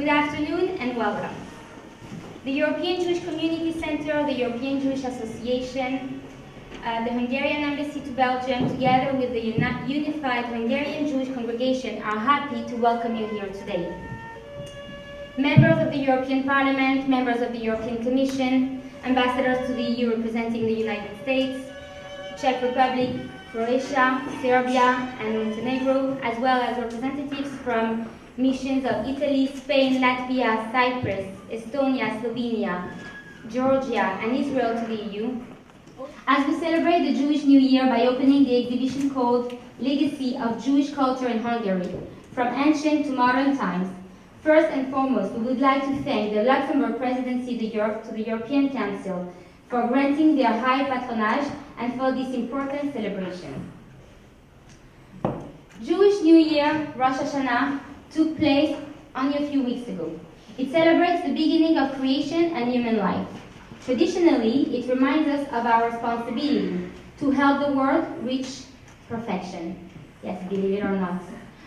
Good afternoon and welcome. The European Jewish Community Center, the European Jewish Association, the Hungarian Embassy to Belgium, together with the Unified Hungarian Jewish Congregation, are happy to welcome you here today. Members of the European Parliament, members of the European Commission, ambassadors to the EU representing the United States, Czech Republic, Croatia, Serbia, and Montenegro, as well as representatives from missions of Italy, Spain, Latvia, Cyprus, Estonia, Slovenia, Georgia, and Israel to the EU, as we celebrate the Jewish New Year by opening the exhibition called Legacy of Jewish Culture in Hungary, from Ancient to Modern Times. First and foremost, we would like to thank the Luxembourg Presidency to the European Council for granting their high patronage and for this important celebration. Jewish New Year, Rosh Hashanah, took place only a few weeks ago. It celebrates the beginning of creation and human life. Traditionally, it reminds us of our responsibility to help the world reach perfection. Yes, believe it or not.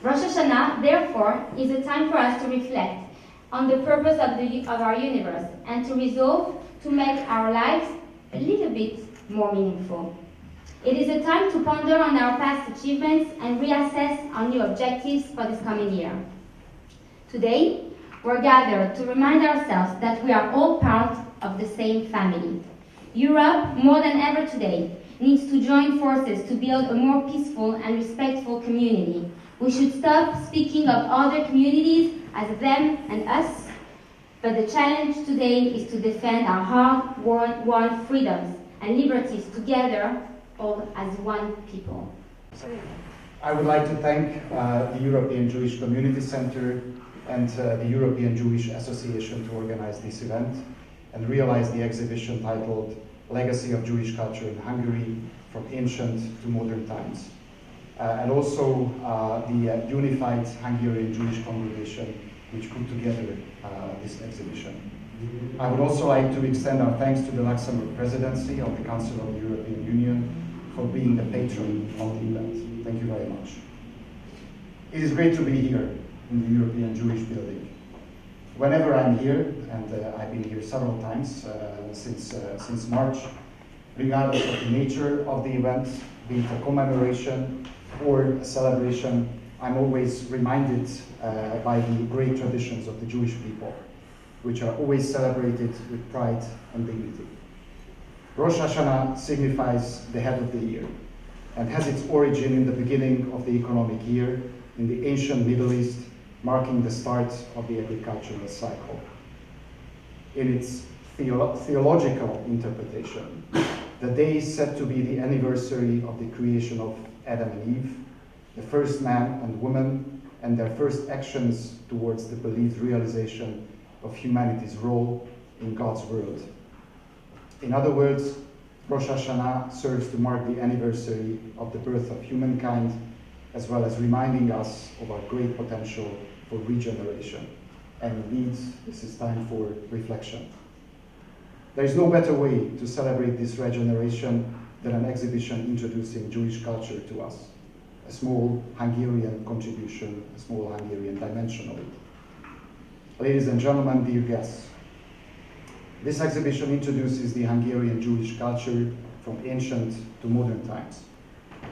Rosh Hashanah, therefore, is a time for us to reflect on the purpose of our universe and to resolve to make our lives a little bit more meaningful. It is a time to ponder on our past achievements and reassess our new objectives for this coming year. Today, we're gathered to remind ourselves that we are all part of the same family. Europe, more than ever today, needs to join forces to build a more peaceful and respectful community. We should stop speaking of other communities as them and us, but the challenge today is to defend our hard-won freedoms and liberties together, all as one people. I would like to thank the European Jewish Community Center and the European Jewish Association to organize this event and realize the exhibition titled Legacy of Jewish Culture in Hungary, from Ancient to Modern Times. And also the Unified Hungarian Jewish Congregation, which put together this exhibition. I would also like to extend our thanks to the Luxembourg Presidency of the Council of the European Union for being the patron of the event. Thank you very much. It is great to be here in the European Jewish Building. Whenever I'm here, and I've been here several times since March, regardless of the nature of the event, be it a commemoration or a celebration, I'm always reminded by the great traditions of the Jewish people, which are always celebrated with pride and dignity. Rosh Hashanah signifies the head of the year and has its origin in the beginning of the economic year in the ancient Middle East, marking the start of the agricultural cycle. In its theological interpretation, the day is said to be the anniversary of the creation of Adam and Eve, the first man and woman, and their first actions towards the believed realization of humanity's role in God's world. In other words, Rosh Hashanah serves to mark the anniversary of the birth of humankind, as well as reminding us of our great potential for regeneration. And indeed, this is time for reflection. There is no better way to celebrate this regeneration than an exhibition introducing Jewish culture to us, a small Hungarian contribution, a small Hungarian dimension of it. Ladies and gentlemen, dear guests, this exhibition introduces the Hungarian Jewish culture from ancient to modern times.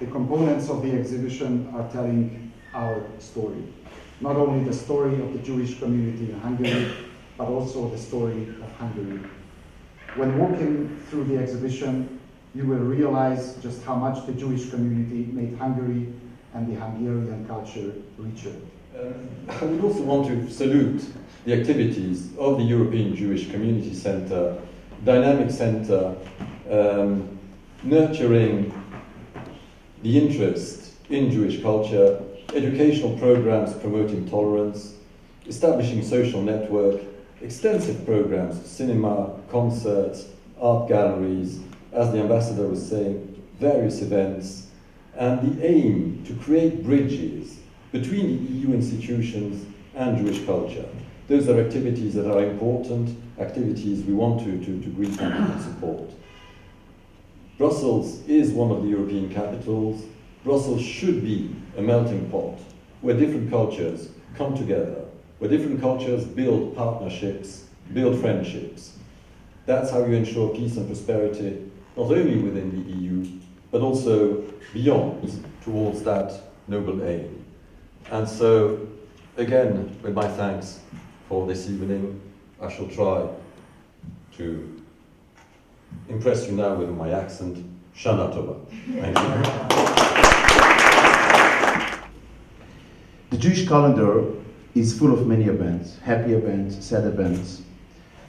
The components of the exhibition are telling our story. Not only the story of the Jewish community in Hungary, but also the story of Hungary. When walking through the exhibition, you will realize just how much the Jewish community made Hungary and the Hungarian culture richer. I would also want to salute the activities of the European Jewish Community Center, dynamic center, nurturing the interest in Jewish culture, educational programs promoting tolerance, establishing social network, extensive programs, cinema, concerts, art galleries, as the ambassador was saying, various events, and the aim to create bridges between the EU institutions and Jewish culture. Those are activities that are important, activities we want to greet and support. Brussels is one of the European capitals. Brussels should be a melting pot where different cultures come together, where different cultures build partnerships, build friendships. That's how you ensure peace and prosperity, not only within the EU, but also beyond, towards that noble aim. And so, again, with my thanks for this evening, I shall try to impress you now with my accent. Shana Tova. Thank you. The Jewish calendar is full of many events, happy events, sad events.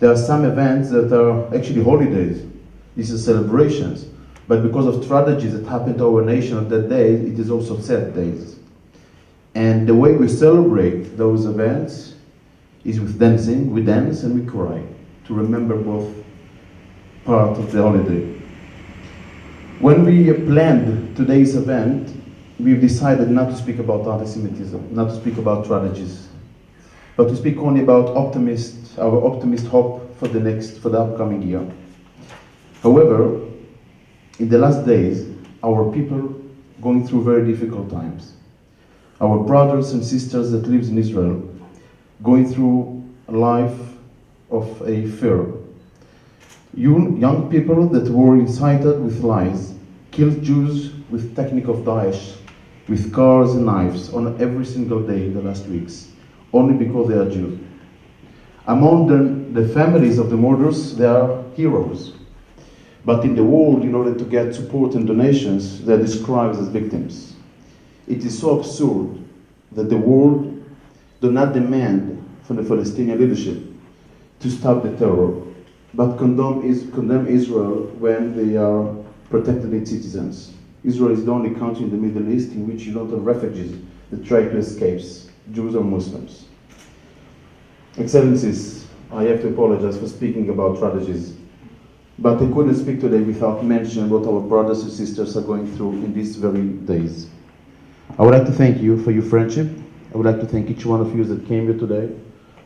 There are some events that are actually holidays. These are celebrations. But because of tragedies that happened to our nation on that day, it is also sad days. And the way we celebrate those events is with dancing. We dance and we cry to remember both parts of the holiday. When we planned today's event, we've decided not to speak about anti-Semitism, not to speak about tragedies, but to speak only about our optimist hope for the upcoming year. However, in the last days, our people going through very difficult times. Our brothers and sisters that live in Israel going through a life of a fear. Young people that were incited with lies, killed Jews with technique of Daesh, with cars and knives on every single day in the last weeks, only because they are Jews. Among the families of the murderers, they are heroes. But in the world, in order to get support and donations, they are described as victims. It is so absurd that the world do not demand from the Palestinian leadership to stop the terror, but condemn Israel when they are protecting its citizens. Israel is the only country in the Middle East in which you don't have refugees that try to escape, Jews or Muslims. Excellencies, I have to apologize for speaking about tragedies, but I couldn't speak today without mentioning what our brothers and sisters are going through in these very days. I would like to thank you for your friendship. I would like to thank each one of you that came here today,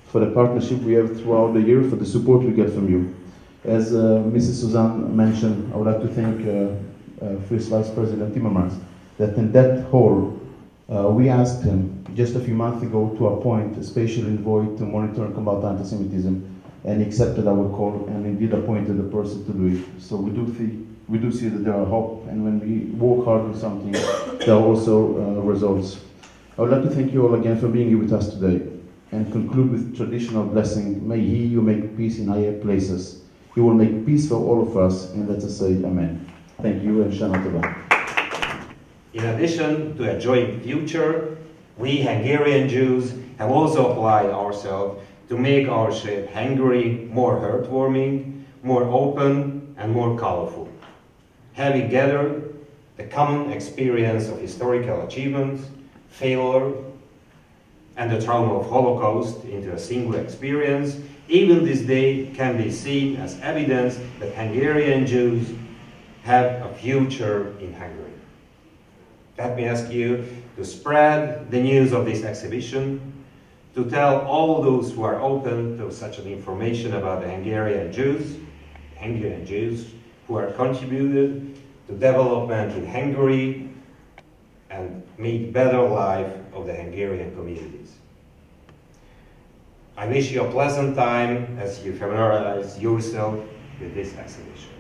for the partnership we have throughout the year, for the support we get from you. As Mrs. Suzanne mentioned, I would like to thank First Vice President Timmermans, that in that hall, we asked him just a few months ago to appoint a special envoy to monitor and combat anti-Semitism, and he accepted our call and indeed appointed a person to do it. So we do see that there are hope, and when we work hard on something, there are also results. I would like to thank you all again for being here with us today, and conclude with traditional blessing. May He who make peace in higher places, He will make peace for all of us, and let us say Amen. Thank you, and Shana Tova. In addition to a joint future, we Hungarian Jews have also applied ourselves to make our shared Hungary more heartwarming, more open, and more colorful. Having gathered the common experience of historical achievements, failure, and the trauma of Holocaust into a single experience, even this day can be seen as evidence that Hungarian Jews have a future in Hungary. Let me ask you to spread the news of this exhibition, to tell all those who are open to such an information about the Hungarian Jews who are contributed to development in Hungary and make better life of the Hungarian communities. I wish you a pleasant time as you familiarize yourself with this exhibition.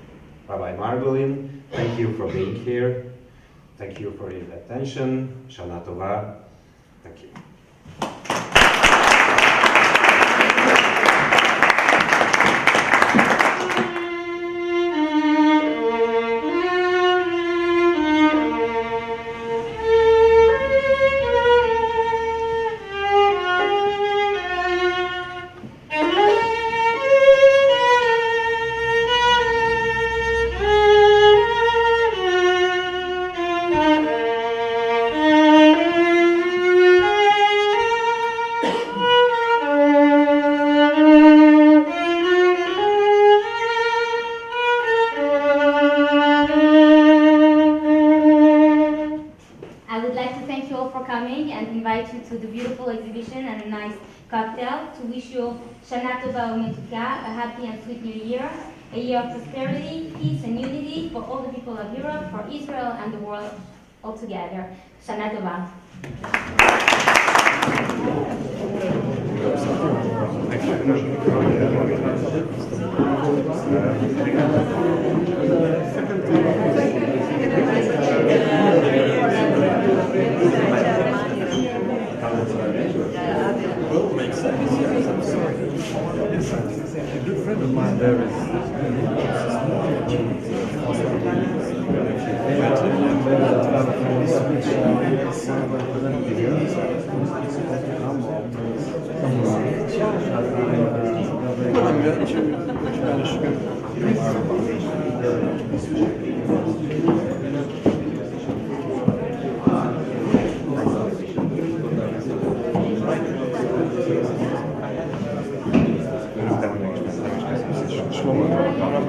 Rabbi Margolin, thank you for being here. Thank you for your attention. Shana Tova. Thank you. To the beautiful exhibition and a nice cocktail, to wish you Shana Tova Umetuka, a happy and sweet new year, a year of prosperity, peace and unity for all the people of Europe, for Israel and the world altogether. Shana Tova. Well, makes sense. Yes, I'm sorry. A good friend of mine there is. Szło.